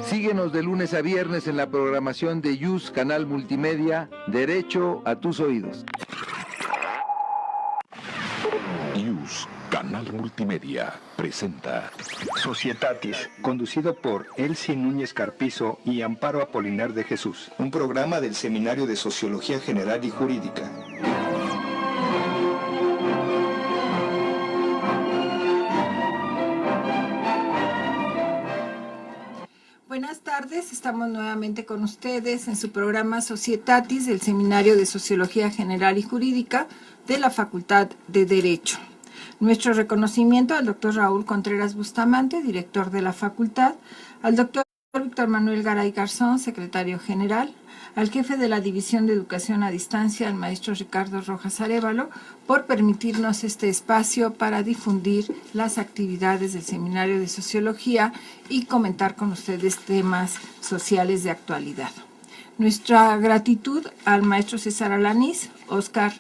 Síguenos de lunes a viernes en la programación de YUS Canal Multimedia, Derecho a tus oídos. YUS Canal Multimedia presenta Societatis, conducido por Elsie Núñez Carpizo y Amparo Apolinar de Jesús. Un programa del Seminario de Sociología General y Jurídica. Buenas tardes, estamos nuevamente con ustedes en su programa Societatis del Seminario de Sociología General y Jurídica de la Facultad de Derecho. Nuestro reconocimiento al doctor Raúl Contreras Bustamante, director de la facultad, al doctor Víctor Manuel Garay Garzón, secretario general, al jefe de la División de Educación a Distancia, al maestro Ricardo Rojas Arévalo, por permitirnos este espacio para difundir las actividades del Seminario de Sociología y comentar con ustedes temas sociales de actualidad. Nuestra gratitud al maestro César Alanís, Oscar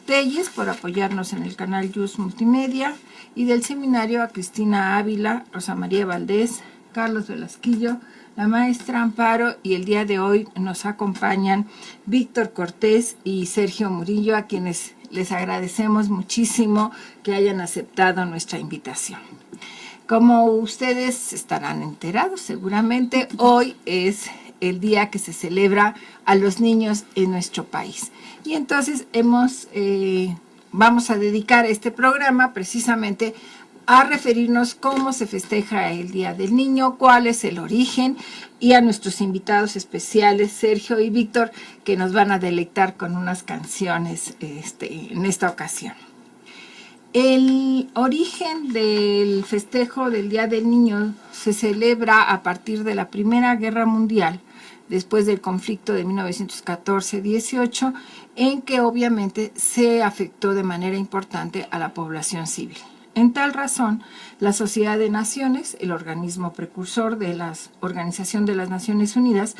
Telles, por apoyarnos en el canal YUS Multimedia, y del seminario a Cristina Ávila, Rosa María Valdés, Carlos Velasquillo, la maestra Amparo, y el día de hoy nos acompañan Víctor Cortés y Sergio Murillo, a quienes les agradecemos muchísimo que hayan aceptado nuestra invitación. Como ustedes estarán enterados, seguramente hoy es el día que se celebra a los niños en nuestro país. Y entonces vamos a dedicar este programa precisamente a referirnos cómo se festeja el Día del Niño, cuál es el origen, y a nuestros invitados especiales, Sergio y Víctor, que nos van a deleitar con unas canciones en esta ocasión. El origen del festejo del Día del Niño se celebra a partir de la Primera Guerra Mundial, después del conflicto de 1914-18, en que obviamente se afectó de manera importante a la población civil. En tal razón, la Sociedad de Naciones, el organismo precursor de la Organización de las Naciones Unidas,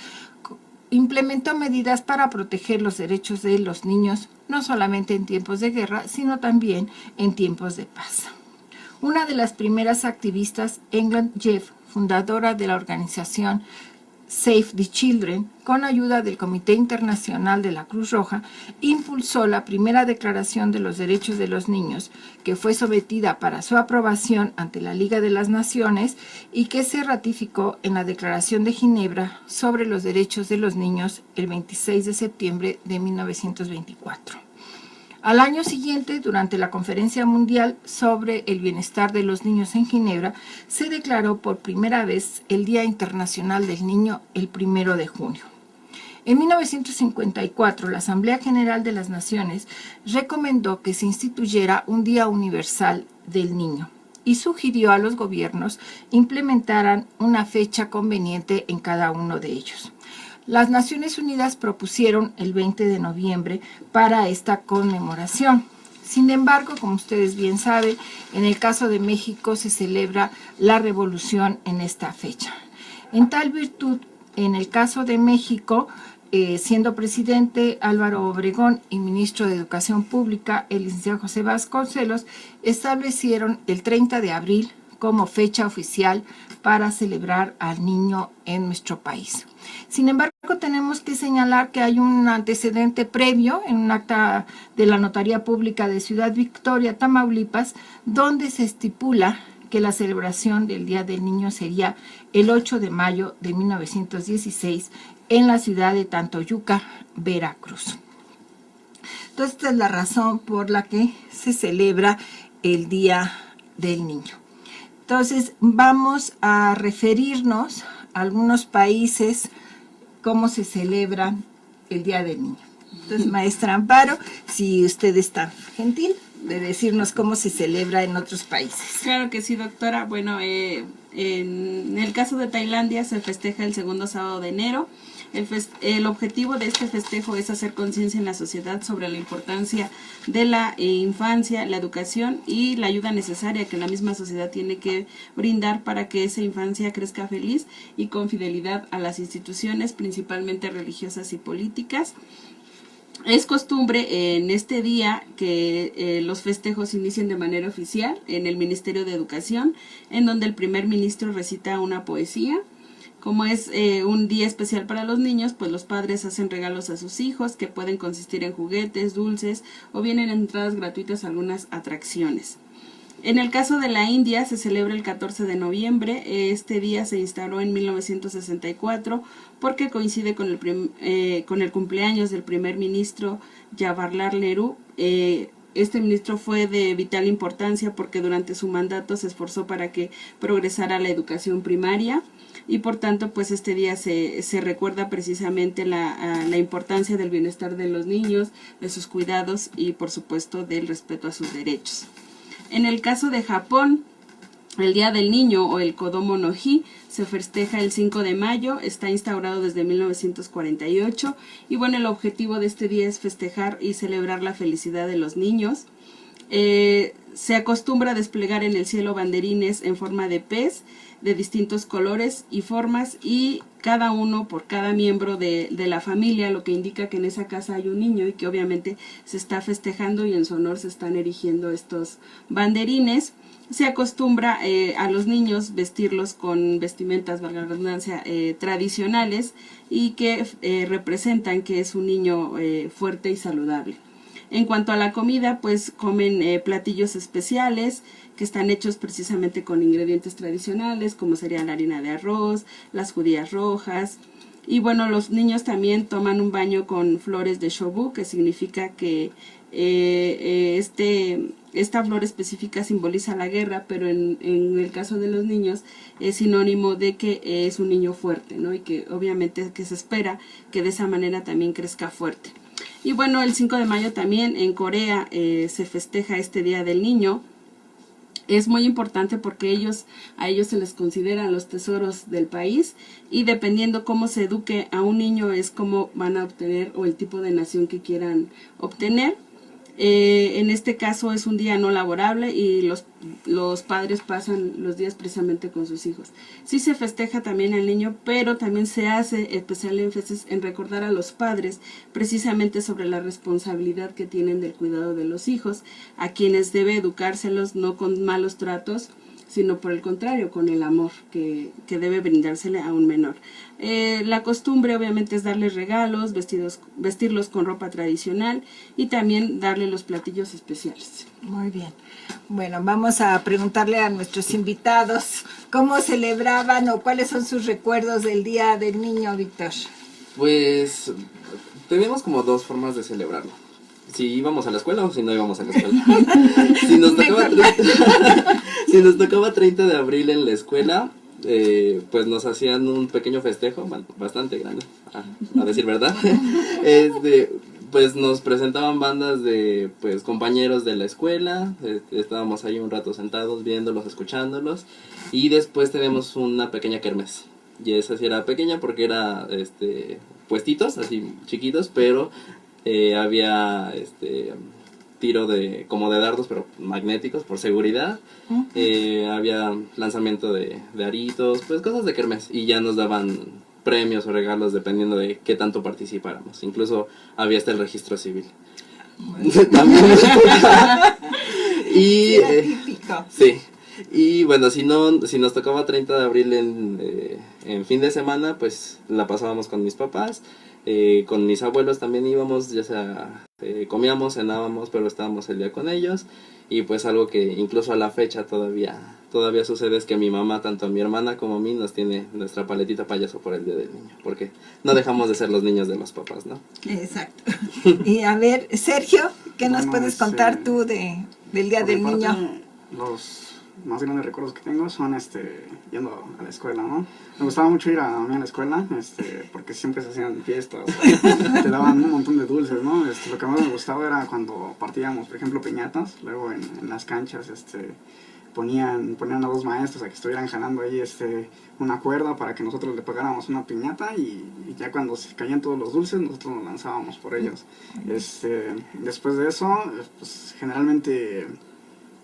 implementó medidas para proteger los derechos de los niños, no solamente en tiempos de guerra, sino también en tiempos de paz. Una de las primeras activistas, England Jeff, fundadora de la organización Save the Children, con ayuda del Comité Internacional de la Cruz Roja, impulsó la primera Declaración de los Derechos de los Niños, que fue sometida para su aprobación ante la Liga de las Naciones y que se ratificó en la Declaración de Ginebra sobre los Derechos de los Niños el 26 de septiembre de 1924. Al año siguiente, durante la Conferencia Mundial sobre el Bienestar de los Niños en Ginebra, se declaró por primera vez el Día Internacional del Niño el 1 de junio. En 1954, la Asamblea General de las Naciones recomendó que se instituyera un Día Universal del Niño y sugirió a los gobiernos implementaran una fecha conveniente en cada uno de ellos. Las Naciones Unidas propusieron el 20 de noviembre para esta conmemoración. Sin embargo, como ustedes bien saben, en el caso de México se celebra la Revolución en esta fecha. En tal virtud, en el caso de México, siendo presidente Álvaro Obregón y ministro de Educación Pública, el licenciado José Vasconcelos, establecieron el 30 de abril como fecha oficial para celebrar al niño en nuestro país. Sin embargo, tenemos que señalar que hay un antecedente previo en un acta de la Notaría Pública de Ciudad Victoria, Tamaulipas, donde se estipula que la celebración del Día del Niño sería el 8 de mayo de 1916 en la ciudad de Tantoyuca, Veracruz. Entonces, esta es la razón por la que se celebra el Día del Niño. Entonces, vamos a referirnos a algunos países, cómo se celebra el Día del Niño. Entonces, maestra Amparo, si usted es tan gentil, de decirnos cómo se celebra en otros países. Claro que sí, doctora. Bueno, en el caso de Tailandia se festeja el segundo sábado de enero. El objetivo de este festejo es hacer conciencia en la sociedad sobre la importancia de la infancia, la educación y la ayuda necesaria que la misma sociedad tiene que brindar para que esa infancia crezca feliz y con fidelidad a las instituciones, principalmente religiosas y políticas. Es costumbre en este día que los festejos inicien de manera oficial en el Ministerio de Educación, en donde el primer ministro recita una poesía. Como es un día especial para los niños, pues los padres hacen regalos a sus hijos que pueden consistir en juguetes, dulces o bien en entradas gratuitas a algunas atracciones. En el caso de la India se celebra el 14 de noviembre. Este día se instauró en 1964 porque coincide con el cumpleaños del primer ministro Jawaharlal Nehru. Este ministro fue de vital importancia porque durante su mandato se esforzó para que progresara la educación primaria. Y por tanto, pues este día se recuerda precisamente la importancia del bienestar de los niños, de sus cuidados y por supuesto del respeto a sus derechos. En el caso de Japón, el Día del Niño o el Kodomo no Hi se festeja el 5 de mayo, está instaurado desde 1948 y bueno, el objetivo de este día es festejar y celebrar la felicidad de los niños. Se acostumbra a desplegar en el cielo banderines en forma de pez de distintos colores y formas y cada uno por cada miembro de la familia, lo que indica que en esa casa hay un niño y que obviamente se está festejando y en su honor se están erigiendo estos banderines. Se acostumbra a los niños vestirlos con vestimentas, valga la redundancia, tradicionales y que representan que es un niño fuerte y saludable. En cuanto a la comida, pues comen platillos especiales que están hechos precisamente con ingredientes tradicionales, como sería la harina de arroz, las judías rojas. Y bueno, los niños también toman un baño con flores de shobu, que significa que esta flor específica simboliza la guerra, pero en el caso de los niños es sinónimo de que es un niño fuerte, ¿no? Y que obviamente que se espera que de esa manera también crezca fuerte. Y bueno, el 5 de mayo también en Corea se festeja este Día del Niño. Es muy importante porque a ellos se les consideran los tesoros del país y dependiendo cómo se eduque a un niño es cómo van a obtener o el tipo de nación que quieran obtener. En este caso es un día no laborable y los padres pasan los días precisamente con sus hijos. Sí se festeja también al niño, pero también se hace especial énfasis en recordar a los padres precisamente sobre la responsabilidad que tienen del cuidado de los hijos, a quienes debe educárselos no con malos tratos, sino por el contrario, con el amor que debe brindársele a un menor. La costumbre obviamente es darles regalos, vestirlos con ropa tradicional y también darle los platillos especiales. Muy bien. Bueno, vamos a preguntarle a nuestros invitados cómo celebraban o cuáles son sus recuerdos del Día del Niño, Víctor. Pues teníamos como dos formas de celebrarlo. Si íbamos a la escuela o si no íbamos a la escuela. Si nos tocaba 30 de abril en la escuela, pues nos hacían un pequeño festejo, bastante grande, a decir verdad. Pues nos presentaban bandas de pues compañeros de la escuela, estábamos ahí un rato sentados viéndolos, escuchándolos, y después tenemos una pequeña kermés. Y esa sí era pequeña porque era puestitos, así chiquitos, pero había tiro como de dardos, pero magnéticos por seguridad. Había lanzamiento de aritos, pues cosas de kermés, y ya nos daban premios o regalos dependiendo de qué tanto participáramos. Incluso había hasta el registro civil. Y típico. sí. Y bueno, si nos tocaba 30 de abril en fin de semana, pues la pasábamos con mis papás. Con mis abuelos también íbamos, ya sea comíamos, cenábamos, pero estábamos el día con ellos. Y pues algo que incluso a la fecha todavía sucede es que mi mamá, tanto a mi hermana como a mí, nos tiene nuestra paletita payaso por el Día del Niño, porque no dejamos de ser los niños de los papás, ¿no? Exacto. Y a ver, Sergio, ¿qué nos puedes contar tú del Día del Niño? más grandes recuerdos que tengo son yendo a la escuela, ¿no? Me gustaba mucho ir a mí a la escuela, porque siempre se hacían fiestas, te daban un montón de dulces, ¿no? Lo que más me gustaba era cuando partíamos, por ejemplo, piñatas, luego en las canchas, ponían a dos maestros a que estuvieran jalando ahí una cuerda para que nosotros le pegáramos una piñata y ya cuando se caían todos los dulces nosotros nos lanzábamos por ellos. Después de eso, pues generalmente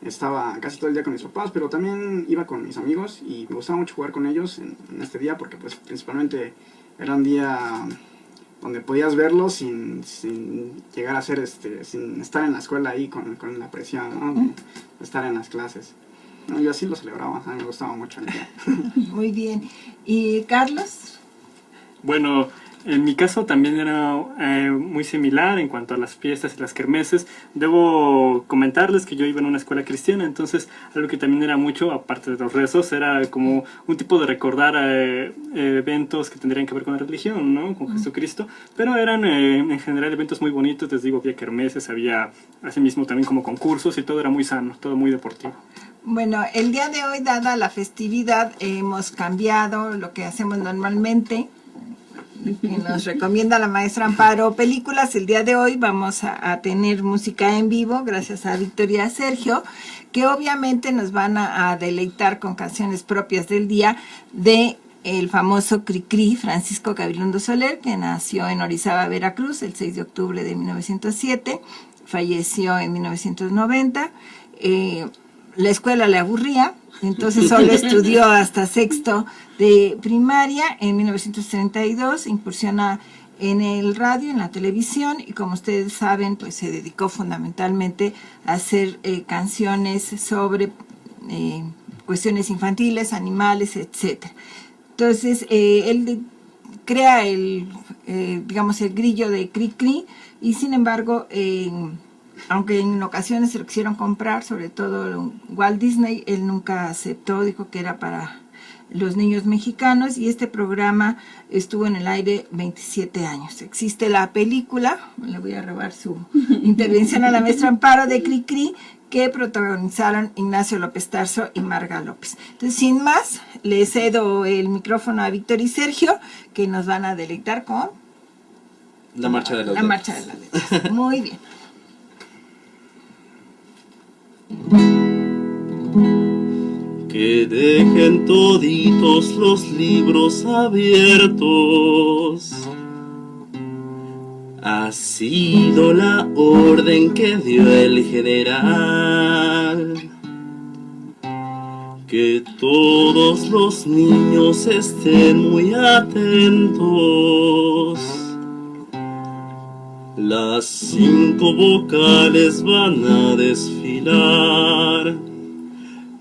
estaba casi todo el día con mis papás, pero también iba con mis amigos y me gustaba mucho jugar con ellos en este día porque pues principalmente era un día donde podías verlos sin llegar a ser sin estar en la escuela ahí con la presión, ¿no? De estar en las clases. No, yo así lo celebraba, a mí me gustaba mucho el día. Muy bien. ¿Y Carlos? Bueno, en mi caso también era muy similar en cuanto a las fiestas y las kermeses. Debo comentarles que yo iba en una escuela cristiana, entonces algo que también era mucho, aparte de los rezos, era como un tipo de recordar eventos que tendrían que ver con la religión, ¿no? Con Jesucristo, pero eran en general eventos muy bonitos. Les digo, había kermeses, había asimismo también como concursos y todo era muy sano, todo muy deportivo. Bueno, el día de hoy, dada la festividad, hemos cambiado lo que hacemos normalmente, que nos recomienda la maestra Amparo películas. El día de hoy vamos a tener música en vivo, gracias a Víctor y a Sergio, que obviamente nos van a deleitar con canciones propias del día de el famoso Cricri Francisco Gabilondo Soler, que nació en Orizaba, Veracruz, el 6 de octubre de 1907, falleció en 1990. La escuela le aburría, entonces solo estudió hasta sexto de primaria. En 1932 incursiona en el radio, en la televisión, y como ustedes saben, pues se dedicó fundamentalmente a hacer canciones sobre cuestiones infantiles, animales, etc. Entonces, él crea el grillo de Cricri, y sin embargo, aunque en ocasiones se lo quisieron comprar, sobre todo Walt Disney, él nunca aceptó, dijo que era para los niños mexicanos, y este programa estuvo en el aire 27 años. Existe la película, le voy a robar su intervención a la maestra Amparo, de Cricri, que protagonizaron Ignacio López Tarso y Marga López. Entonces, sin más, le cedo el micrófono a Víctor y Sergio, que nos van a deleitar con La Marcha de las Letras. Marcha de las Letras. Muy bien. Que dejen toditos los libros abiertos. Ha sido la orden que dio el general. Que todos los niños estén muy atentos. Las 5 vocales van a desfilar.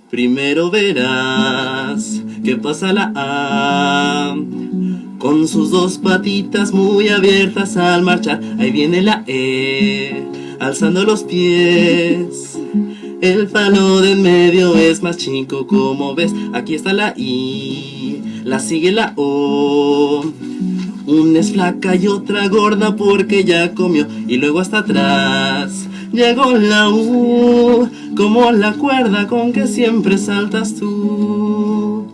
Primero verás que pasa la A, con sus 2 patitas muy abiertas al marchar. Ahí viene la E, alzando los pies. El palo de en medio es más chico, como ves. Aquí está la I, la sigue la O. Una es flaca y otra gorda porque ya comió. Y luego hasta atrás llegó la U, como la cuerda con que siempre saltas tú.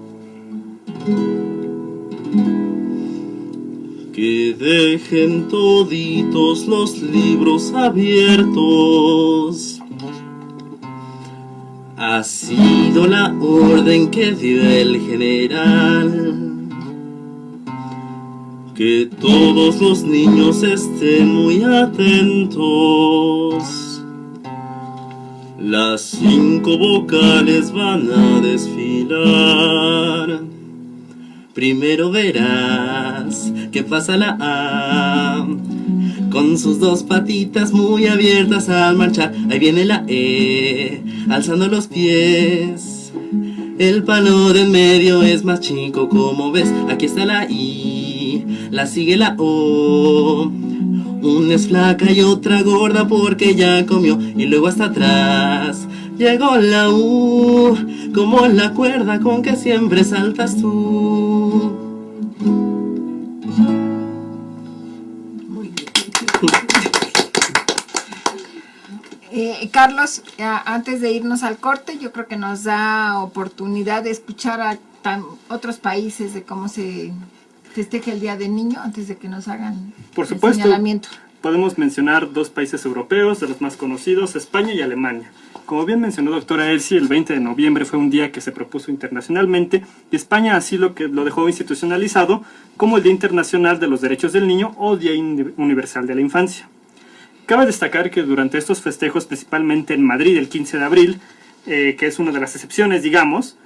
Que dejen toditos los libros abiertos. Ha sido la orden que dio el general. Que todos los niños estén muy atentos. Las 5 vocales van a desfilar. Primero verás que pasa la A, con sus 2 patitas muy abiertas al marchar. Ahí viene la E, alzando los pies. El palo de en medio es más chico, como ves. Aquí está la I, la sigue la O. Una es flaca y otra gorda porque ya comió. Y luego hasta atrás llegó la U, como la cuerda con que siempre saltas tú. Muy bien. Carlos, antes de irnos al corte, yo creo que nos da oportunidad de escuchar a otros países de cómo se festeja el Día del Niño antes de que nos hagan Por supuesto, el señalamiento. Podemos mencionar 2 países europeos, de los más conocidos, España y Alemania. Como bien mencionó doctora Elsie, el 20 de noviembre fue un día que se propuso internacionalmente y España así lo dejó institucionalizado como el Día Internacional de los Derechos del Niño o Día Universal de la Infancia. Cabe destacar que durante estos festejos, principalmente en Madrid el 15 de abril, que es una de las excepciones, digamos,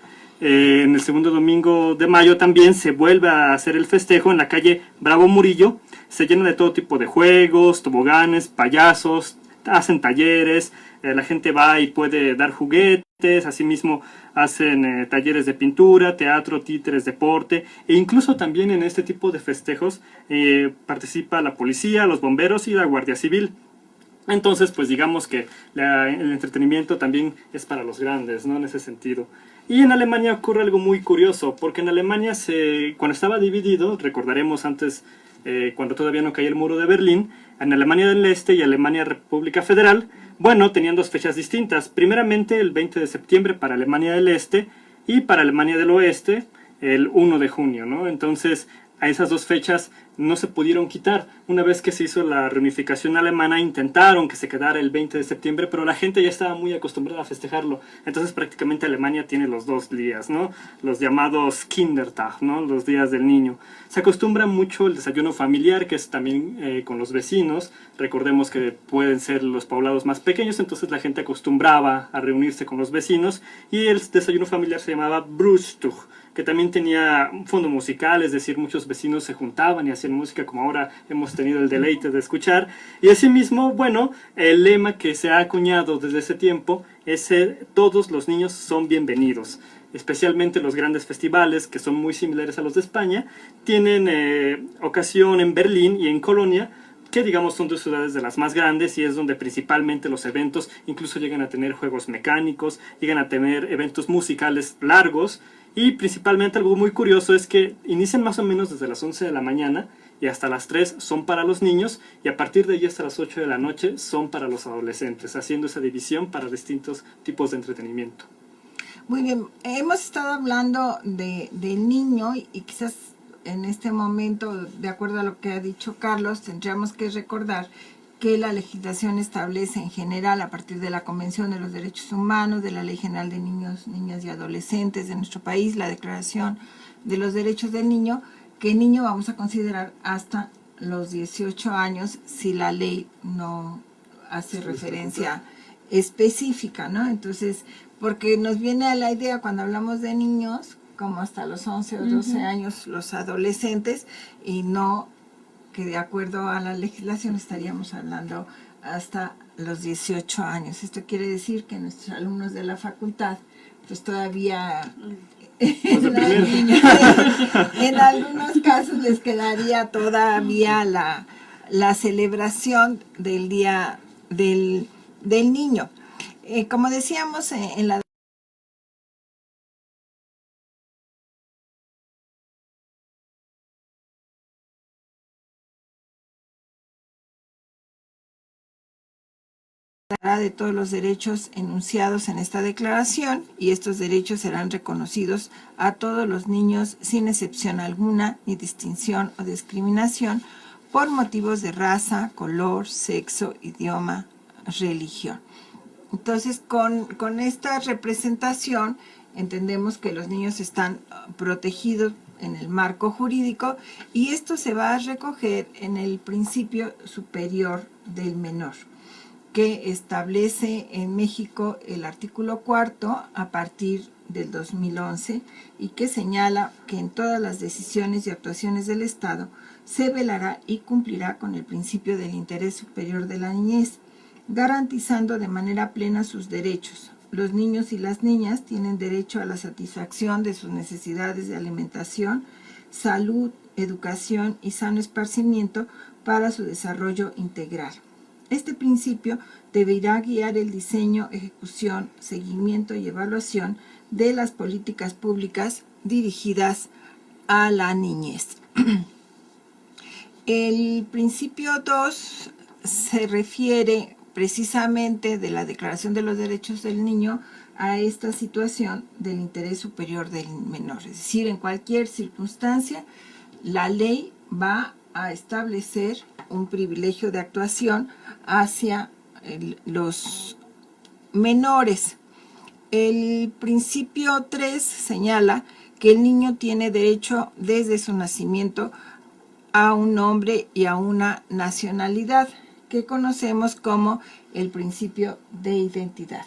en el segundo domingo de mayo también se vuelve a hacer el festejo en la calle Bravo Murillo. Se llena de todo tipo de juegos, toboganes, payasos, hacen talleres, la gente va y puede dar juguetes, asimismo hacen talleres de pintura, teatro, títeres, deporte, e incluso también en este tipo de festejos participa la policía, los bomberos y la Guardia Civil. Entonces, pues digamos que el entretenimiento también es para los grandes, ¿no? En ese sentido. Y en Alemania ocurre algo muy curioso, porque en Alemania, cuando estaba dividido, recordaremos antes, cuando todavía no caía el muro de Berlín, en Alemania del Este y Alemania República Federal, bueno, tenían 2 fechas distintas. Primeramente, el 20 de septiembre para Alemania del Este y para Alemania del Oeste, el 1 de junio, ¿no? Entonces, a esas 2 fechas no se pudieron quitar. Una vez que se hizo la reunificación alemana, intentaron que se quedara el 20 de septiembre, pero la gente ya estaba muy acostumbrada a festejarlo. Entonces prácticamente Alemania tiene los 2 días, ¿no? Los llamados Kindertag, ¿no? Los días del niño. Se acostumbra mucho el desayuno familiar, que es también con los vecinos. Recordemos que pueden ser los poblados más pequeños, entonces la gente acostumbraba a reunirse con los vecinos, y el desayuno familiar se llamaba Brustug, que también tenía un fondo musical, es decir, muchos vecinos se juntaban y hacían música, como ahora hemos tenido el deleite de escuchar. Y asimismo, bueno, el lema que se ha acuñado desde ese tiempo es todos los niños son bienvenidos. Especialmente los grandes festivales, que son muy similares a los de España, tienen ocasión en Berlín y en Colonia, que digamos son 2 ciudades de las más grandes, y es donde principalmente los eventos incluso llegan a tener juegos mecánicos, llegan a tener eventos musicales largos. Y principalmente algo muy curioso es que inician más o menos desde las 11 de la mañana y hasta las 3 son para los niños, y a partir de ahí hasta las 8 de la noche son para los adolescentes, haciendo esa división para distintos tipos de entretenimiento. Muy bien, hemos estado hablando del niño y quizás en este momento, de acuerdo a lo que ha dicho Carlos, tendríamos que recordar que la legislación establece en general, a partir de la Convención de los Derechos Humanos, de la Ley General de Niños, Niñas y Adolescentes de nuestro país, la Declaración de los Derechos del Niño, que el niño vamos a considerar hasta los 18 años si la ley no hace referencia específica, ¿no? Entonces, porque nos viene a la idea cuando hablamos de niños, como hasta los 11 o 12 años los adolescentes, y no que de acuerdo a la legislación estaríamos hablando hasta los 18 años. Esto quiere decir que nuestros alumnos de la facultad, pues todavía en algunos casos les quedaría todavía la celebración del Día del Niño. Como decíamos en la de todos los derechos enunciados en esta declaración, y estos derechos serán reconocidos a todos los niños sin excepción alguna ni distinción o discriminación por motivos de raza, color, sexo, idioma, religión. Entonces, con esta representación entendemos que los niños están protegidos en el marco jurídico, y esto se va a recoger en el principio superior del menor, que establece en México el artículo 4 a partir del 2011, y que señala que en todas las decisiones y actuaciones del Estado se velará y cumplirá con el principio del interés superior de la niñez, garantizando de manera plena sus derechos. Los niños y las niñas tienen derecho a la satisfacción de sus necesidades de alimentación, salud, educación y sano esparcimiento para su desarrollo integral. Este principio deberá guiar el diseño, ejecución, seguimiento y evaluación de las políticas públicas dirigidas a la niñez. El principio 2 se refiere precisamente de la Declaración de los Derechos del Niño a esta situación del interés superior del menor. Es decir, en cualquier circunstancia, la ley va a establecer un privilegio de actuación hacia los menores. El principio 3 señala que el niño tiene derecho desde su nacimiento a un nombre y a una nacionalidad, que conocemos como el principio de identidad,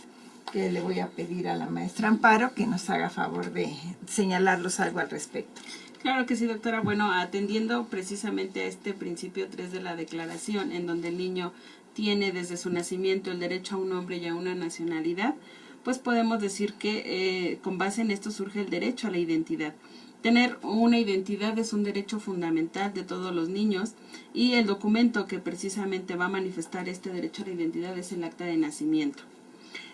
que le voy a pedir a la maestra Amparo que nos haga favor de señalarlos algo al respecto. Claro que sí, doctora. Bueno, atendiendo precisamente a este principio 3 de la declaración, en donde el niño tiene desde su nacimiento el derecho a un nombre y a una nacionalidad, pues podemos decir que con base en esto surge el derecho a la identidad. Tener una identidad es un derecho fundamental de todos los niños, y el documento que precisamente va a manifestar este derecho a la identidad es el acta de nacimiento.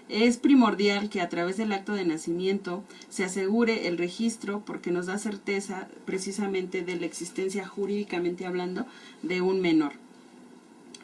Es primordial que a través del acta de nacimiento se asegure el registro, porque nos da certeza precisamente de la existencia, jurídicamente hablando, de un menor.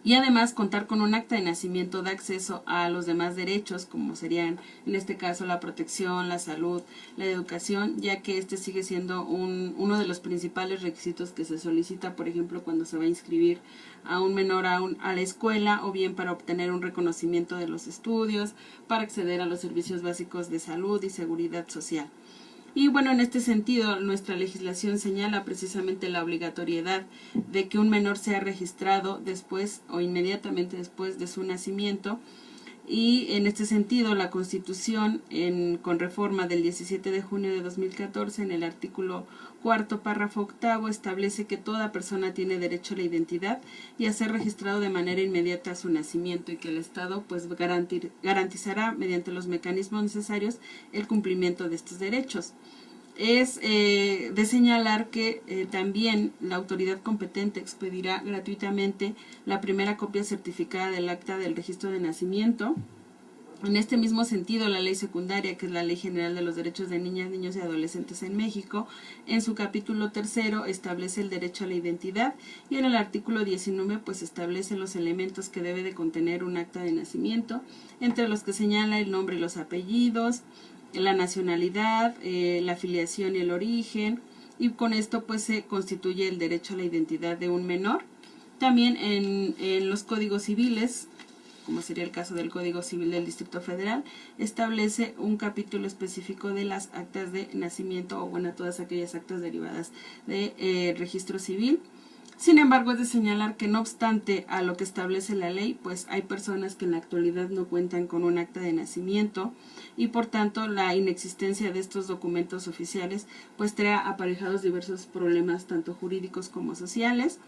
Y además contar con un acta de nacimiento da acceso a los demás derechos, como serían en este caso la protección, la salud, la educación, ya que este sigue siendo uno de los principales requisitos que se solicita, por ejemplo, cuando se va a inscribir a un menor a la escuela, o bien para obtener un reconocimiento de los estudios, para acceder a los servicios básicos de salud y seguridad social. Y bueno, en este sentido, nuestra legislación señala precisamente la obligatoriedad de que un menor sea registrado después o inmediatamente después de su nacimiento. Y en este sentido, la Constitución, con reforma del 17 de junio de 2014, en el artículo 4, párrafo 8, establece que toda persona tiene derecho a la identidad y a ser registrado de manera inmediata a su nacimiento, y que el Estado pues garantizará mediante los mecanismos necesarios el cumplimiento de estos derechos. Es de señalar que también la autoridad competente expedirá gratuitamente la primera copia certificada del acta del registro de nacimiento. En este mismo sentido, la ley secundaria, que es la Ley General de los Derechos de Niñas, Niños y Adolescentes en México, en su capítulo 3 establece el derecho a la identidad, y en el artículo 19 pues establece los elementos que debe de contener un acta de nacimiento, entre los que señala el nombre y los apellidos, la nacionalidad, la filiación y el origen, y con esto pues se constituye el derecho a la identidad de un menor. También en los códigos civiles, como sería el caso del Código Civil del Distrito Federal, establece un capítulo específico de las actas de nacimiento, o bueno, todas aquellas actas derivadas de registro civil. Sin embargo, es de señalar que no obstante a lo que establece la ley, pues hay personas que en la actualidad no cuentan con un acta de nacimiento, y por tanto la inexistencia de estos documentos oficiales pues trae aparejados diversos problemas, tanto jurídicos como sociales.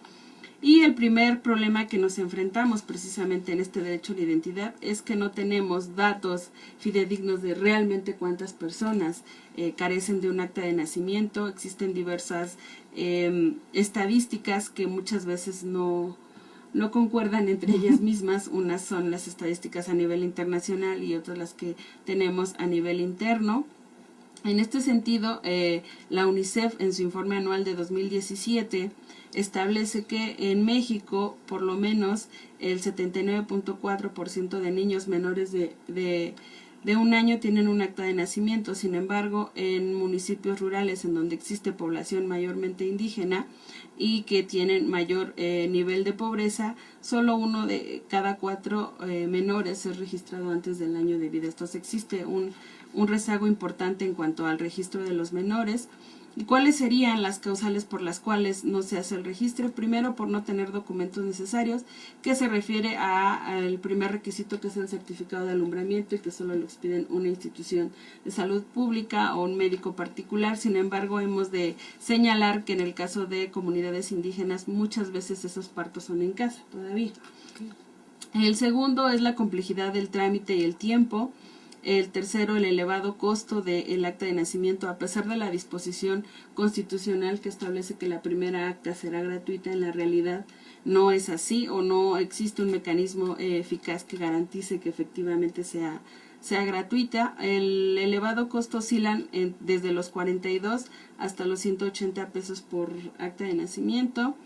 Y el primer problema que nos enfrentamos precisamente en este derecho a la identidad es que no tenemos datos fidedignos de realmente cuántas personas carecen de un acta de nacimiento. Existen diversas estadísticas que muchas veces no concuerdan entre ellas mismas. Unas son las estadísticas a nivel internacional y otras las que tenemos a nivel interno. En este sentido, la UNICEF, en su informe anual de 2017, establece que en México por lo menos el 79.4% de niños menores de un año tienen un acta de nacimiento. Sin embargo, en municipios rurales en donde existe población mayormente indígena y que tienen mayor nivel de pobreza, solo 1 de cada 4 menores es registrado antes del año de vida. Entonces existe un rezago importante en cuanto al registro de los menores. ¿Y cuáles serían las causales por las cuales no se hace el registro? Primero, por no tener documentos necesarios, que se refiere al primer requisito, que es el certificado de alumbramiento, y que solo lo expiden una institución de salud pública o un médico particular. Sin embargo, hemos de señalar que en el caso de comunidades indígenas muchas veces esos partos son en casa todavía. El segundo es la complejidad del trámite y el tiempo. El tercero, el elevado costo del acta de nacimiento. A pesar de la disposición constitucional que establece que la primera acta será gratuita, en la realidad no es así, o no existe un mecanismo eficaz que garantice que efectivamente sea gratuita. El elevado costo oscilan desde los 42 hasta los 180 pesos por acta de nacimiento.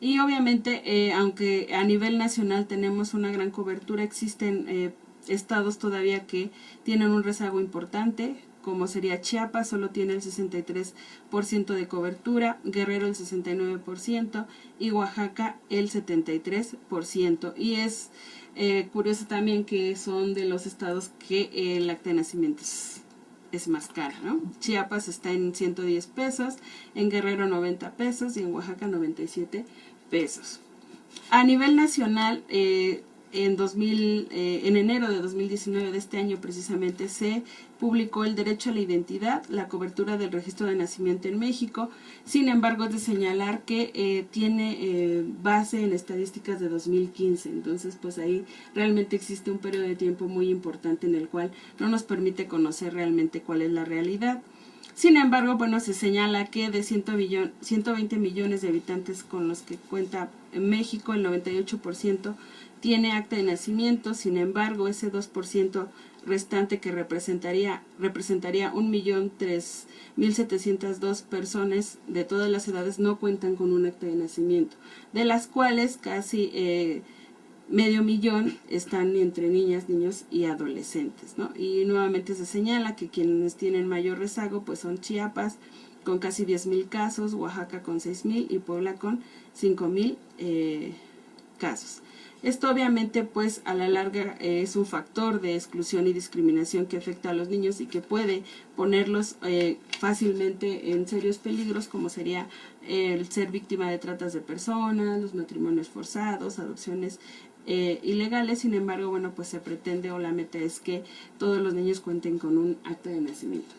Y obviamente, aunque a nivel nacional tenemos una gran cobertura, existen estados todavía que tienen un rezago importante, como sería Chiapas, solo tiene el 63% de cobertura, Guerrero el 69% y Oaxaca el 73%. Y es curioso también que son de los estados que el acta de nacimiento es más cara, ¿no? Chiapas está en 110 pesos, en Guerrero 90 pesos y en Oaxaca 97 pesos. A nivel nacional, en enero de 2019 de este año precisamente se publicó el derecho a la identidad, la cobertura del registro de nacimiento en México. Sin embargo, es de señalar que tiene base en estadísticas de 2015, entonces pues ahí realmente existe un periodo de tiempo muy importante en el cual no nos permite conocer realmente cuál es la realidad. Sin embargo, bueno, se señala que de 120 millones de habitantes con los que cuenta México, el 98% tiene acta de nacimiento. Sin embargo, ese 2% restante que representaría 1.003.702 personas de todas las edades no cuentan con un acta de nacimiento, de las cuales casi medio millón están entre niñas, niños y adolescentes, ¿no? Y nuevamente se señala que quienes tienen mayor rezago pues son Chiapas con casi 10,000 casos, Oaxaca con 6,000 y Puebla con 5,000 casos. Esto obviamente pues a la larga es un factor de exclusión y discriminación que afecta a los niños y que puede ponerlos fácilmente en serios peligros, como sería el ser víctima de tratas de personas, los matrimonios forzados, adopciones ilegales. Sin embargo, bueno, pues se pretende, o la meta es que todos los niños cuenten con un acta de nacimiento.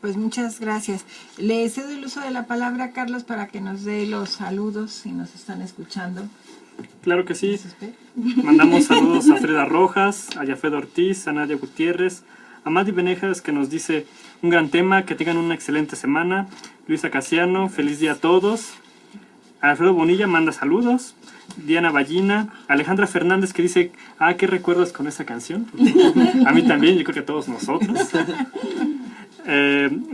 Pues muchas gracias. Le cedo el uso de la palabra a Carlos para que nos dé los saludos si nos están escuchando. Claro que sí. Mandamos saludos a Frida Rojas, a Yafet Ortiz, a Nadia Gutiérrez, a Madi Benejas, que nos dice un gran tema, que tengan una excelente semana. Luisa Casiano, feliz día a todos. Alfredo Bonilla manda saludos. Diana Ballina, Alejandra Fernández, que dice, ¿qué recuerdas con esa canción? A mí también, yo creo que a todos nosotros.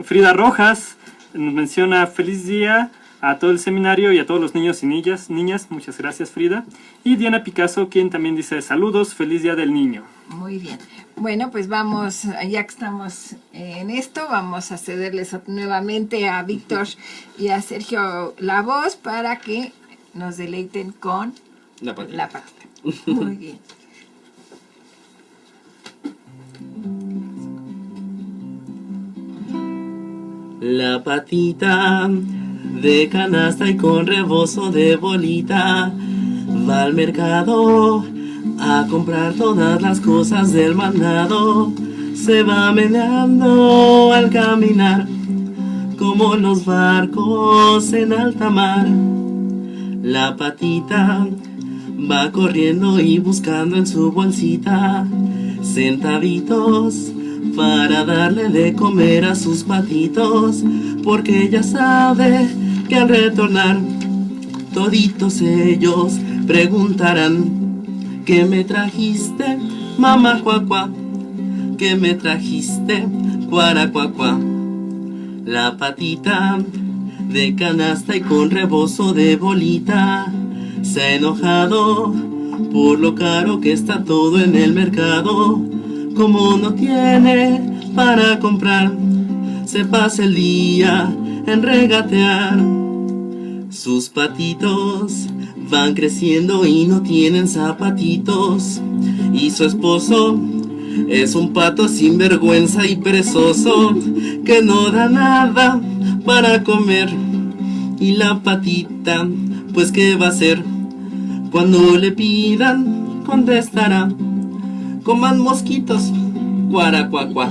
Frida Rojas nos menciona feliz día a todo el seminario y a todos los niños y niñas, muchas gracias Frida. Y Diana Picasso, quien también dice saludos, feliz día del niño. Muy bien. Bueno, pues vamos, ya que estamos en esto, vamos a cederles nuevamente a Víctor y a Sergio la voz para que nos deleiten con la patita. Muy bien. La patita de canasta y con rebozo de bolita va al mercado a comprar todas las cosas del mandado. Se va meneando al caminar como los barcos en alta mar. La patita va corriendo y buscando en su bolsita centavitos para darle de comer a sus patitos, porque ella sabe que al retornar toditos ellos preguntarán: ¿qué me trajiste, mamá cuacuá? ¿Qué me trajiste, cuaracuacuá? La patita de canasta y con rebozo de bolita se ha enojado por lo caro que está todo en el mercado. Como no tiene para comprar, se pasa el día en regatear. Sus patitos van creciendo y no tienen zapatitos, y su esposo es un pato sinvergüenza y perezoso que no da nada para comer. Y la patita, pues ¿qué va a hacer? Cuando le pidan, contestará: coman mosquitos, cuaracuacuá.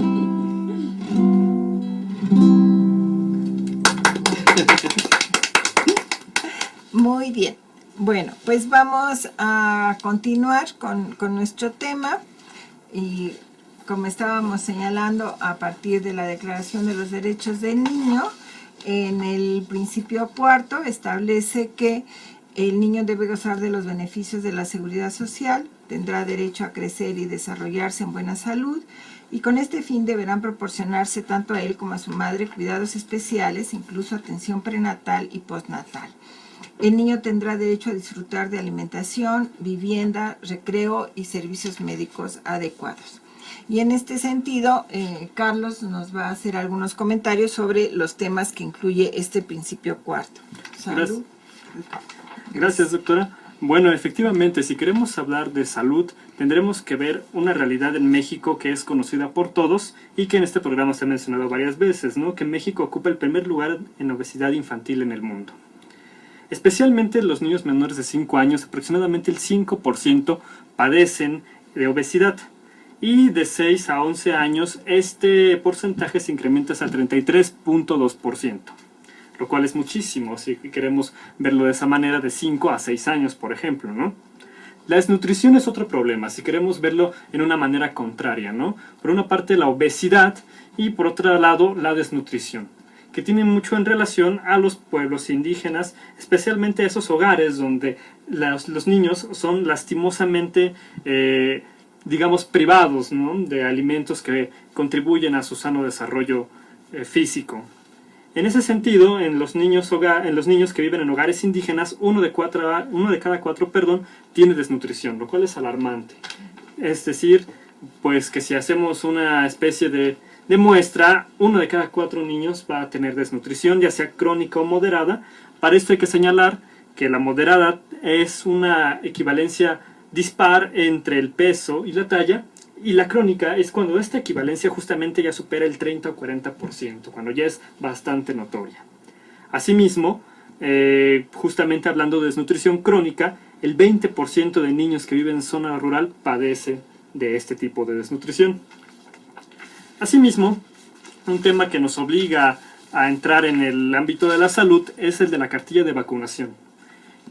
Muy bien. Bueno, pues vamos a continuar con nuestro tema. Y como estábamos señalando, a partir de la Declaración de los Derechos del Niño, en el principio cuarto establece que el niño debe gozar de los beneficios de la seguridad social, tendrá derecho a crecer y desarrollarse en buena salud, y con este fin deberán proporcionarse tanto a él como a su madre cuidados especiales, incluso atención prenatal y postnatal. El niño tendrá derecho a disfrutar de alimentación, vivienda, recreo y servicios médicos adecuados. Y en este sentido, Carlos nos va a hacer algunos comentarios sobre los temas que incluye este principio cuarto. Salud. Gracias, doctora. Bueno, efectivamente, si queremos hablar de salud, tendremos que ver una realidad en México que es conocida por todos y que en este programa se ha mencionado varias veces, ¿no? Que México ocupa el primer lugar en obesidad infantil en el mundo. Especialmente los niños menores de 5 años, aproximadamente el 5% padecen de obesidad. Y de 6 a 11 años, este porcentaje se incrementa hasta el 33.2%. Lo cual es muchísimo, si queremos verlo de esa manera, de 5 a 6 años, por ejemplo, ¿no? La desnutrición es otro problema, si queremos verlo en una manera contraria, ¿no? Por una parte la obesidad y por otro lado la desnutrición, que tiene mucho en relación a los pueblos indígenas, especialmente a esos hogares donde los niños son lastimosamente, digamos, privados, ¿no? De alimentos que contribuyen a su sano desarrollo físico. En ese sentido, en los niños que viven en hogares indígenas, uno de cada cuatro tiene desnutrición, lo cual es alarmante. Es decir, pues que si hacemos una especie de muestra, 1 de cada 4 niños va a tener desnutrición, ya sea crónica o moderada. Para esto hay que señalar que la moderada es una equivalencia dispar entre el peso y la talla, y la crónica es cuando esta equivalencia justamente ya supera el 30 o 40%, cuando ya es bastante notoria. Asimismo, justamente hablando de desnutrición crónica, el 20% de niños que viven en zona rural padece de este tipo de desnutrición. Asimismo, un tema que nos obliga a entrar en el ámbito de la salud es el de la cartilla de vacunación,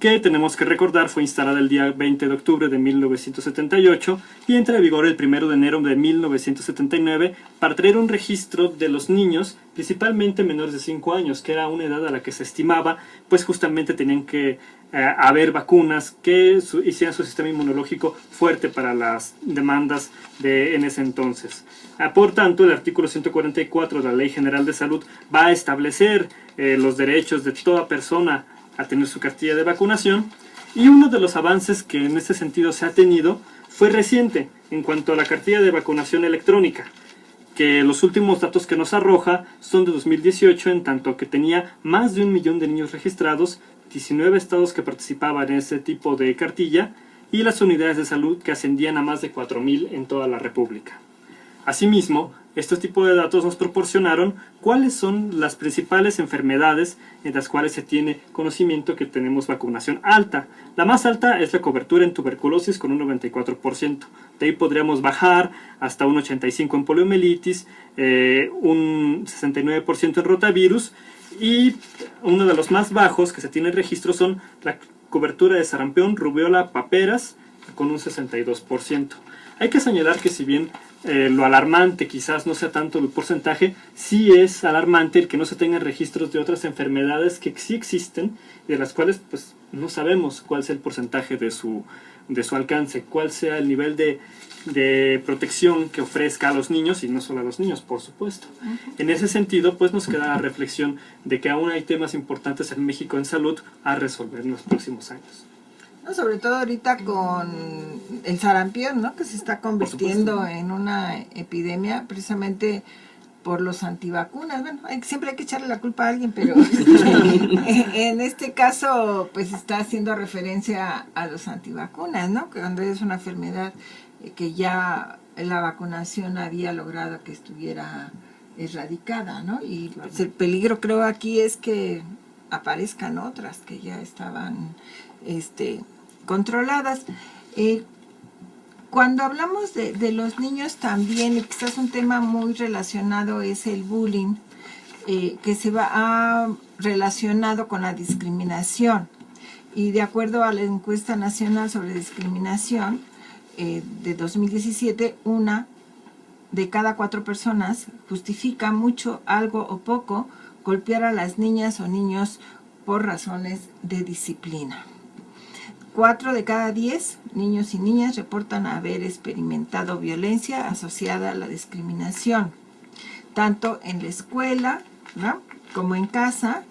que tenemos que recordar fue instalada el día 20 de octubre de 1978 y entra en vigor el 1 de enero de 1979 para traer un registro de los niños, principalmente menores de 5 años, que era una edad a la que se estimaba, pues justamente tenían que haber vacunas que hicieran su sistema inmunológico fuerte para las demandas en ese entonces. Por tanto, el artículo 144 de la Ley General de Salud va a establecer los derechos de toda persona a tener su cartilla de vacunación, y uno de los avances que en este sentido se ha tenido fue reciente en cuanto a la cartilla de vacunación electrónica, que los últimos datos que nos arroja son de 2018, en tanto que tenía más de 1 millón de niños registrados, 19 estados que participaban en ese tipo de cartilla y las unidades de salud que ascendían a más de 4,000 en toda la República. Asimismo, estos tipos de datos nos proporcionaron cuáles son las principales enfermedades en las cuales se tiene conocimiento que tenemos vacunación alta. La más alta es la cobertura en tuberculosis con un 94%. De ahí podríamos bajar hasta un 85% en poliomielitis, un 69% en rotavirus, y uno de los más bajos que se tiene registro son la cobertura de sarampión, rubiola, paperas con un 62%. Hay que señalar que si bien lo alarmante quizás no sea tanto el porcentaje, sí es alarmante el que no se tengan registros de otras enfermedades que sí existen y de las cuales pues no sabemos cuál sea el porcentaje de su alcance, cuál sea el nivel de protección que ofrezca a los niños, y no solo a los niños, por supuesto. En ese sentido, pues nos queda la reflexión de que aún hay temas importantes en México en salud a resolver en los próximos años. No, sobre todo ahorita con el sarampión, ¿no? Que se está convirtiendo en una epidemia precisamente por los antivacunas. Bueno, siempre hay que echarle la culpa a alguien, pero en este caso pues está haciendo referencia a los antivacunas, ¿no? Que cuando es una enfermedad que ya la vacunación había logrado que estuviera erradicada, ¿no? Y pues, el peligro creo aquí es que aparezcan otras que ya estaban controladas. Cuando hablamos de los niños también, y quizás un tema muy relacionado es el bullying, que se va relacionado con la discriminación. Y de acuerdo a la encuesta nacional sobre discriminación de 2017, 1 de cada 4 personas justifica mucho, algo o poco golpear a las niñas o niños por razones de disciplina. 4 de cada 10 niños y niñas reportan haber experimentado violencia asociada a la discriminación, tanto en la escuela, ¿no?, como en casa,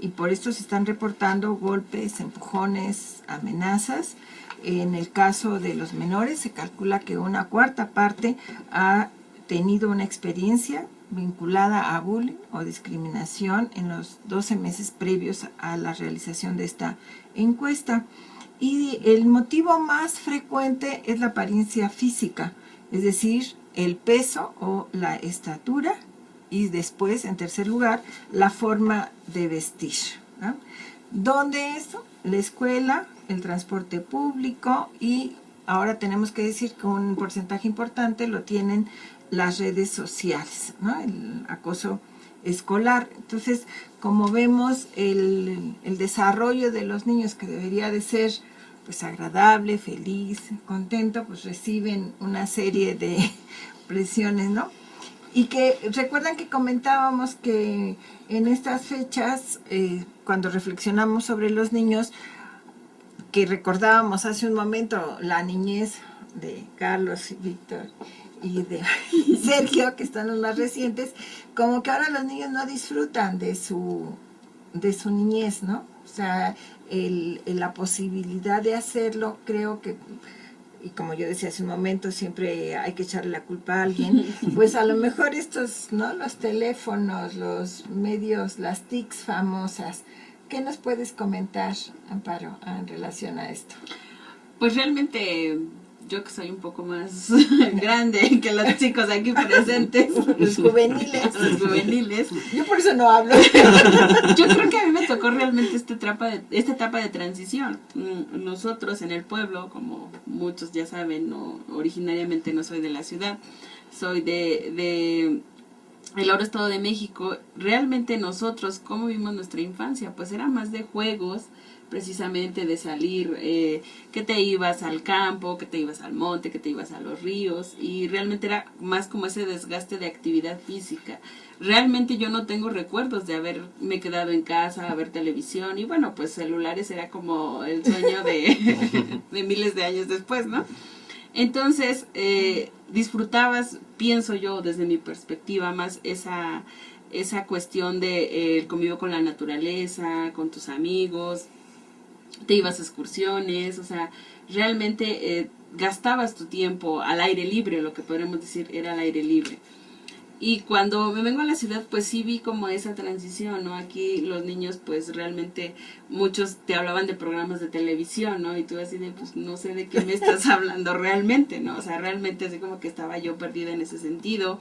y por esto se están reportando golpes, empujones, amenazas. En el caso de los menores se calcula que una cuarta parte ha tenido una experiencia vinculada a bullying o discriminación en los 12 meses previos a la realización de esta encuesta. Y el motivo más frecuente es la apariencia física, es decir, el peso o la estatura, y después, en tercer lugar, la forma de vestir, ¿no? ¿Dónde eso? La escuela, el transporte público, y ahora tenemos que decir que un porcentaje importante lo tienen las redes sociales, ¿no? El acoso escolar. Entonces, como vemos, el desarrollo de los niños, que debería de ser pues agradable, feliz, contento, pues reciben una serie de presiones, ¿no? Y que recuerdan que comentábamos que en estas fechas, cuando reflexionamos sobre los niños, que recordábamos hace un momento la niñez de Carlos y Víctor y de Sergio, que están los más recientes, como que ahora los niños no disfrutan de su niñez, ¿no? O sea, la posibilidad de hacerlo, creo que, y como yo decía hace un momento, siempre hay que echarle la culpa a alguien, pues a lo mejor estos, ¿no? Los teléfonos, los medios, las TICs famosas. ¿Qué nos puedes comentar, Amparo, en relación a esto? Pues realmente yo, que soy un poco más grande que los chicos aquí presentes, los juveniles. Yo por eso no hablo. Yo creo que a mí me tocó realmente esta etapa de transición. Nosotros en el pueblo, como muchos ya saben, no, originariamente no soy de la ciudad, soy de el Oro Estado de México. Realmente nosotros, ¿cómo vimos nuestra infancia? Pues era más de juegos, precisamente de salir, que te ibas al campo, que te ibas al monte, que te ibas a los ríos, y realmente era más como ese desgaste de actividad física. Realmente yo no tengo recuerdos de haberme quedado en casa a ver televisión, y bueno, pues celulares era como el sueño de miles de años después, ¿no? Entonces, disfrutabas, pienso yo desde mi perspectiva, más esa cuestión de el convivio con la naturaleza, con tus amigos, te ibas a excursiones, o sea, realmente gastabas tu tiempo al aire libre, lo que podríamos decir era al aire libre. Y cuando me vengo a la ciudad, pues sí vi como esa transición, ¿no? Aquí los niños, pues realmente muchos te hablaban de programas de televisión, ¿no? Y tú así de, pues no sé de qué me estás hablando realmente, ¿no? O sea, realmente así como que estaba yo perdida en ese sentido.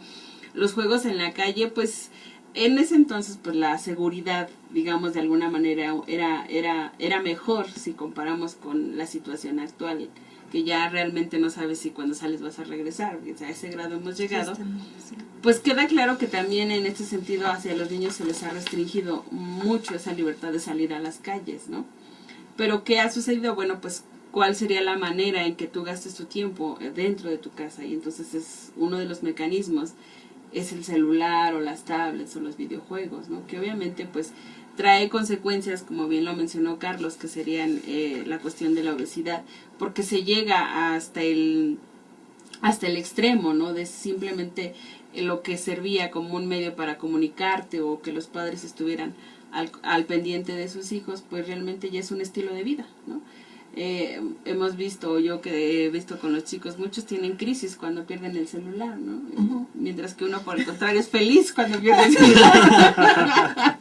Los juegos en la calle, pues en ese entonces, pues la seguridad, digamos, de alguna manera era mejor si comparamos con la situación actual, que ya realmente no sabes si cuando sales vas a regresar, o sea, a ese grado hemos llegado. Pues queda claro que también en este sentido hacia los niños se les ha restringido mucho esa libertad de salir a las calles, ¿no? Pero ¿qué ha sucedido? Bueno, pues ¿cuál sería la manera en que tú gastes tu tiempo dentro de tu casa? Y entonces es uno de los mecanismos, es el celular o las tablets o los videojuegos, ¿no? Que obviamente pues trae consecuencias, como bien lo mencionó Carlos, que serían la cuestión de la obesidad, porque se llega hasta el extremo, ¿no? De simplemente lo que servía como un medio para comunicarte o que los padres estuvieran al pendiente de sus hijos, pues realmente ya es un estilo de vida, ¿no? Hemos visto, yo que he visto con los chicos, muchos tienen crisis cuando pierden el celular, ¿no? Mientras que uno por el contrario es feliz cuando pierde el celular.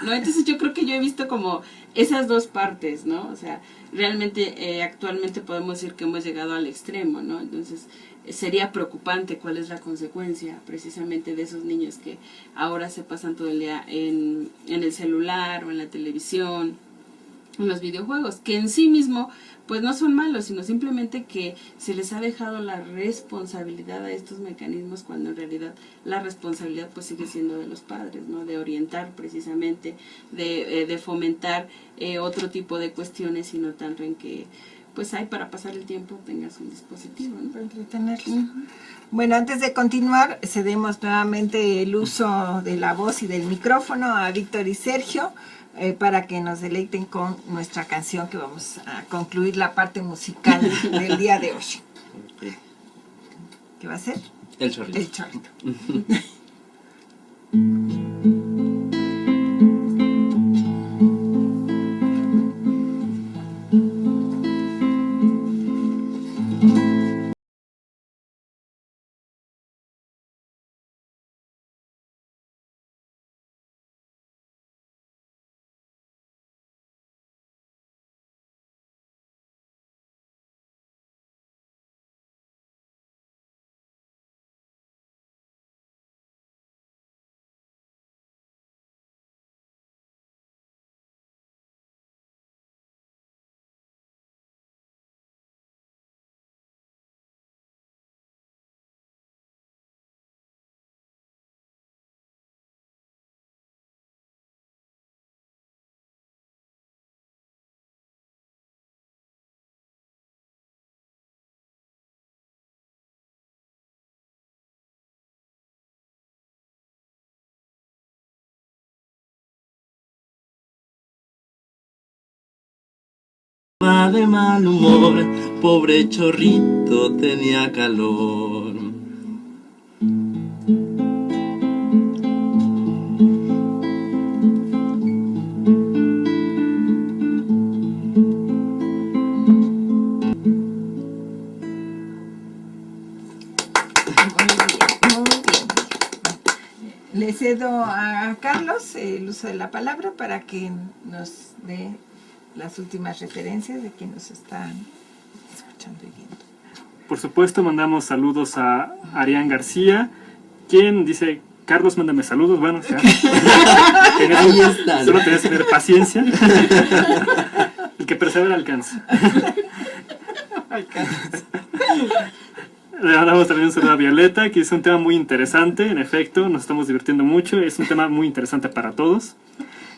¿No? Entonces yo creo que yo he visto como esas dos partes, ¿no? O sea, realmente actualmente podemos decir que hemos llegado al extremo, ¿no? Entonces sería preocupante cuál es la consecuencia precisamente de esos niños que ahora se pasan todo el día en el celular o en la televisión, en los videojuegos, que en sí mismo pues no son malos, sino simplemente que se les ha dejado la responsabilidad a estos mecanismos, cuando en realidad la responsabilidad pues sigue siendo de los padres, ¿no? De orientar precisamente, de fomentar otro tipo de cuestiones, y no tanto en que pues hay para pasar el tiempo tengas un dispositivo, ¿no? Para entretenerlos. Bueno, antes de continuar, cedemos nuevamente el uso de la voz y del micrófono a Víctor y Sergio, para que nos deleiten con nuestra canción, que vamos a concluir la parte musical del día de hoy. Okay. ¿Qué va a ser? El Chorrito. El Chorrito. De mal humor, pobre chorrito tenía calor. Le cedo a Carlos el uso de la palabra para que nos dé las últimas referencias de quien nos están escuchando y viendo. Por supuesto, mandamos saludos a Arián García, quien dice: Carlos, mándame saludos. Bueno, o sea, ahí están. Solo tenés que tener paciencia. El que persevera alcanza. Le damos también un saludo a Violeta, que es un tema muy interesante. En efecto, nos estamos divirtiendo mucho. Es un tema muy interesante para todos.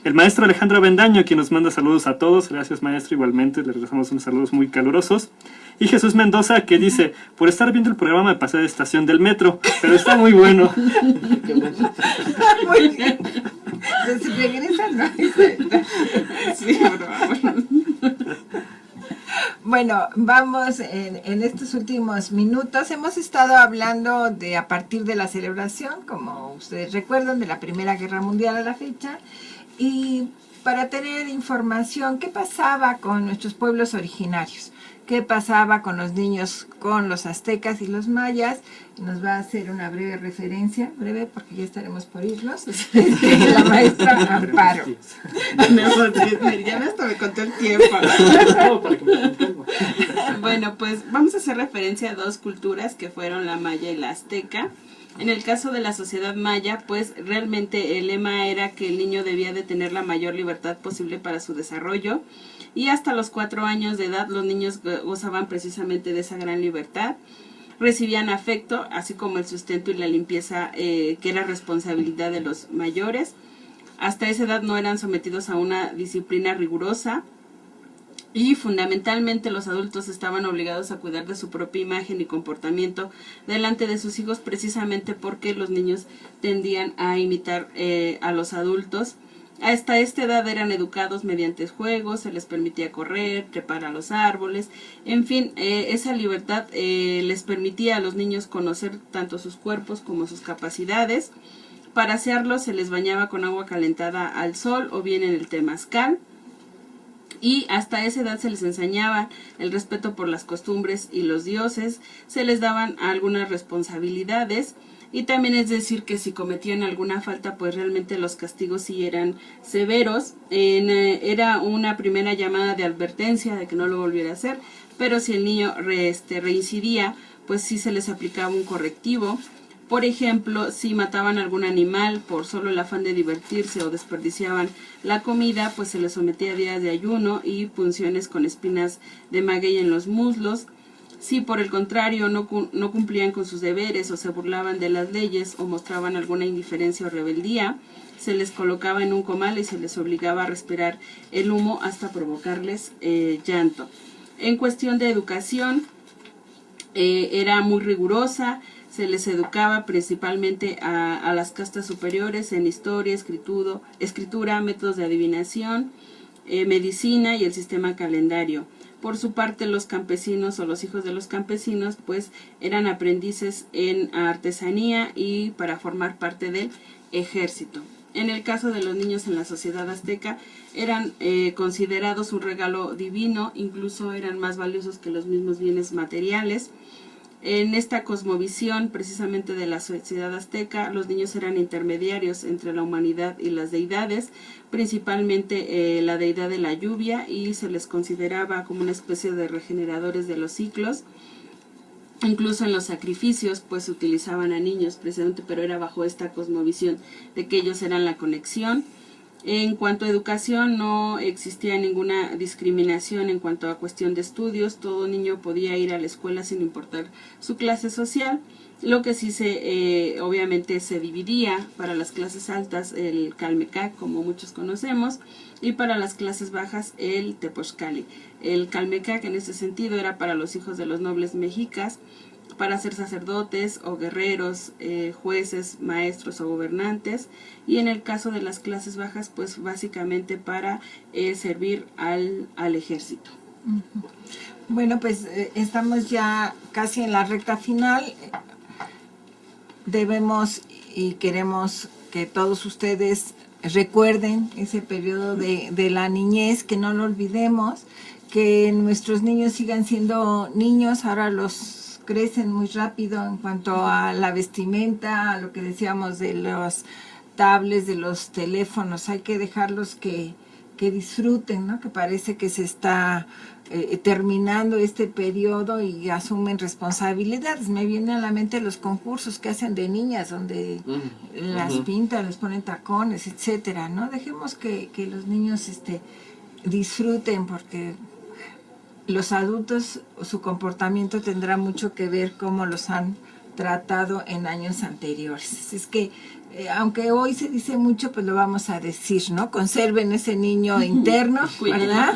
El maestro Alejandro Avendaño, quien nos manda saludos a todos. Gracias, maestro. Igualmente, le regresamos unos saludos muy calurosos. Y Jesús Mendoza, que dice: por estar viendo el programa me pasé de estación del metro, pero está muy bueno. Qué bueno. Muy bien. Si regresan, no hay cuenta. Sí, bueno. Bueno, vamos en estos últimos minutos. Hemos estado hablando de, a partir de la celebración, como ustedes recuerdan, de la Primera Guerra Mundial a la fecha. Y para tener información, ¿qué pasaba con nuestros pueblos originarios? ¿Qué pasaba con los niños, con los aztecas y los mayas? Nos va a hacer una breve referencia, breve porque ya estaremos por irnos, la maestra Amparo. Ya hasta me contó el tiempo. Bueno, pues vamos a hacer referencia a dos culturas que fueron la maya y la azteca. En el caso de la sociedad maya, pues realmente el lema era que el niño debía de tener la mayor libertad posible para su desarrollo, y hasta los 4 años de edad los niños gozaban precisamente de esa gran libertad. Recibían afecto, así como el sustento y la limpieza, que era responsabilidad de los mayores. Hasta esa edad no eran sometidos a una disciplina rigurosa. Y fundamentalmente los adultos estaban obligados a cuidar de su propia imagen y comportamiento delante de sus hijos, precisamente porque los niños tendían a imitar a los adultos. Hasta esta edad eran educados mediante juegos, se les permitía correr, trepar a los árboles, en fin, esa libertad les permitía a los niños conocer tanto sus cuerpos como sus capacidades. Para hacerlo se les bañaba con agua calentada al sol o bien en el temazcal. Y hasta esa edad se les enseñaba el respeto por las costumbres y los dioses, se les daban algunas responsabilidades, y también es decir que si cometían alguna falta, pues realmente los castigos sí eran severos. Era una primera llamada de advertencia de que no lo volviera a hacer, pero si el niño reincidía, pues sí se les aplicaba un correctivo. Por ejemplo, si mataban algún animal por solo el afán de divertirse o desperdiciaban la comida, pues se les sometía a días de ayuno y punciones con espinas de maguey en los muslos. Si por el contrario no cumplían con sus deberes o se burlaban de las leyes o mostraban alguna indiferencia o rebeldía, se les colocaba en un comal y se les obligaba a respirar el humo hasta provocarles llanto. En cuestión de educación, era muy rigurosa. Se les educaba principalmente a las castas superiores en historia, escritura, métodos de adivinación, medicina y el sistema calendario. Por su parte, los campesinos o los hijos de los campesinos pues eran aprendices en artesanía y para formar parte del ejército. En el caso de los niños en la sociedad azteca, eran considerados un regalo divino, incluso eran más valiosos que los mismos bienes materiales. En esta cosmovisión precisamente de la sociedad azteca, los niños eran intermediarios entre la humanidad y las deidades, principalmente la deidad de la lluvia, y se les consideraba como una especie de regeneradores de los ciclos. Incluso en los sacrificios pues utilizaban a niños precisamente, pero era bajo esta cosmovisión de que ellos eran la conexión. En cuanto a educación, no existía ninguna discriminación en cuanto a cuestión de estudios. Todo niño podía ir a la escuela sin importar su clase social. Lo que sí obviamente se dividía: para las clases altas el Calmecac, como muchos conocemos, y para las clases bajas el Tepochcali. El Calmecac en ese sentido era para los hijos de los nobles mexicas, para ser sacerdotes o guerreros, jueces, maestros o gobernantes, y en el caso de las clases bajas pues básicamente para servir al ejército. Bueno, pues estamos ya casi en la recta final. Debemos y queremos que todos ustedes recuerden ese periodo de la niñez, que no lo olvidemos, que nuestros niños sigan siendo niños. Ahora los crecen muy rápido en cuanto a la vestimenta, a lo que decíamos de los tablets, de los teléfonos. Hay que dejarlos que disfruten, ¿no? Que parece que se está terminando este periodo y asumen responsabilidades. Me vienen a la mente los concursos que hacen de niñas, donde las pintan, les ponen tacones, etcétera, ¿no? Dejemos que los niños disfruten, porque los adultos, su comportamiento tendrá mucho que ver cómo los han tratado en años anteriores. Es que aunque hoy se dice mucho, pues lo vamos a decir, ¿no? Conserven ese niño interno, ¿verdad?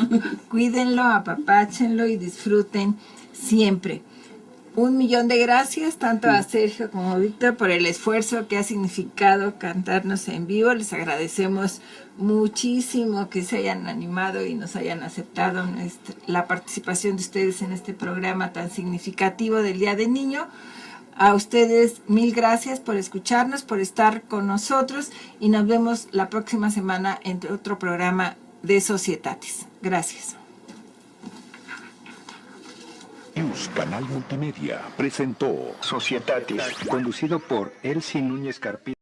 Cuídenlo, apapáchenlo y disfruten siempre. 1,000,000 de gracias tanto a Sergio como a Víctor por el esfuerzo que ha significado cantarnos en vivo. Les agradecemos muchísimo que se hayan animado y nos hayan aceptado la participación de ustedes en este programa tan significativo del Día del Niño. A ustedes 1000 gracias por escucharnos, por estar con nosotros, y nos vemos la próxima semana en otro programa de Societatis. Gracias. News Canal Multimedia presentó Societatis, conducido por Elsie Núñez Carpio.